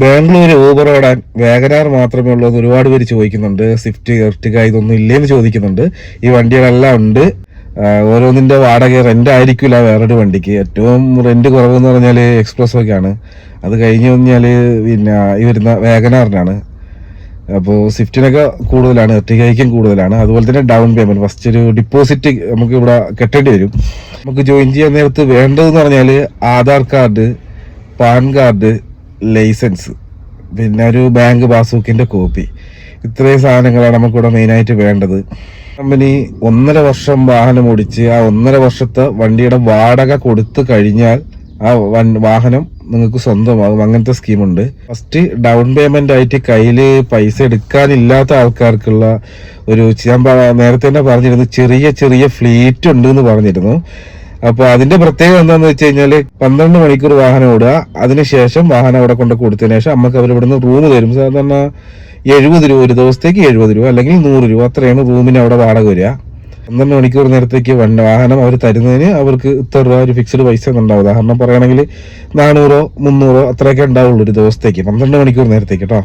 Bangalore Uber ഓടാൻ Wagon R മാത്രമേ ഉള്ളൂ എന്ന് ഒരുപാട് പേര് ചോദിക്കുന്നുണ്ട്. സ്വിഫ്റ്റ്, എർട്ടിഗ ഇതൊന്നും ഇല്ലേന്ന് ചോദിക്കുന്നുണ്ട്. ഈ വണ്ടികളെല്ലാം ഉണ്ട്. ഓരോന്നിന്റെ വാടക റെന്റ് ആയിരിക്കില്ല വേറൊരു വണ്ടിക്ക്. ഏറ്റവും റെന്റ് കുറവെന്ന് പറഞ്ഞാൽ എക്സ്പ്രസ് ഒക്കെയാണ്. അത് കഴിഞ്ഞ് കഴിഞ്ഞാൽ പിന്നെ ഈ വരുന്ന വാഗനാറിനാണ്. അപ്പോൾ സ്വിഫ്റ്റിനൊക്കെ കൂടുതലാണ്, എർട്ടിഗയ്ക്കും കൂടുതലാണ്. അതുപോലെ തന്നെ ഡൗൺ പേയ്മെന്റ്, ഫസ്റ്റ് ഒരു ഡിപ്പോസിറ്റ് നമുക്ക് ഇവിടെ കെട്ടേണ്ടി വരും. നമുക്ക് ജോയിൻ ചെയ്യാൻ നേരത്ത് വേണ്ടതെന്ന് പറഞ്ഞാൽ Aadhaar card, PAN card, licence, പിന്നെ ഒരു ബാങ്ക് പാസ്ബുക്കിന്റെ കോപ്പി. ഇത്രയും സാധനങ്ങളാണ് നമുക്കിവിടെ മെയിനായിട്ട് വേണ്ടത്. കമ്പനി 1.5 വർഷം വാഹനം ഓടിച്ച് ആ 1.5 വർഷത്തെ വണ്ടിയുടെ വാടക കൊടുത്തു കഴിഞ്ഞാൽ ആ വാഹനം നിങ്ങൾക്ക് സ്വന്തമാകും. അങ്ങനത്തെ സ്കീമുണ്ട്. ഫസ്റ്റ് ഡൗൺ പേയ്മെന്റ് ആയിട്ട് കയ്യിൽ പൈസ എടുക്കാനില്ലാത്ത ആൾക്കാർക്കുള്ള ഒരു, ഞാൻ നേരത്തെ തന്നെ പറഞ്ഞിരുന്നു, ചെറിയ ചെറിയ ഫ്ലീറ്റ് ഉണ്ട് എന്ന് പറഞ്ഞിരുന്നു. അപ്പൊ അതിന്റെ പ്രത്യേകത എന്താന്ന് വെച്ച് കഴിഞ്ഞാല് 12 മണിക്കൂർ വാഹനം ഓടുക, അതിനുശേഷം വാഹനം അവിടെ കൊണ്ട് കൊടുത്തതിന് ശേഷം നമുക്ക് അവർ ഇവിടുന്ന് റൂം തരും. സാധാരണ 70 രൂപ ഒരു ദിവസത്തേക്ക്, 70 രൂപ അല്ലെങ്കിൽ 100 രൂപ, അത്രയാണ് റൂമിന് അവിടെ വാടക വരിക. 12 മണിക്കൂർ നേരത്തേക്ക് വാഹനം അവർ തരുന്നതിന് അവർക്ക് ഇത്ര രൂപ ഒരു ഫിക്സ്ഡ് പൈസ ഒന്നും ഉണ്ടാവും. ഉദാഹരണം പറയുകയാണെങ്കിൽ 400, 300 അത്രയൊക്കെ ഉണ്ടാവുള്ളൂ ഒരു ദിവസത്തേക്ക്, 12 മണിക്കൂർ നേരത്തേക്ക് കേട്ടോ.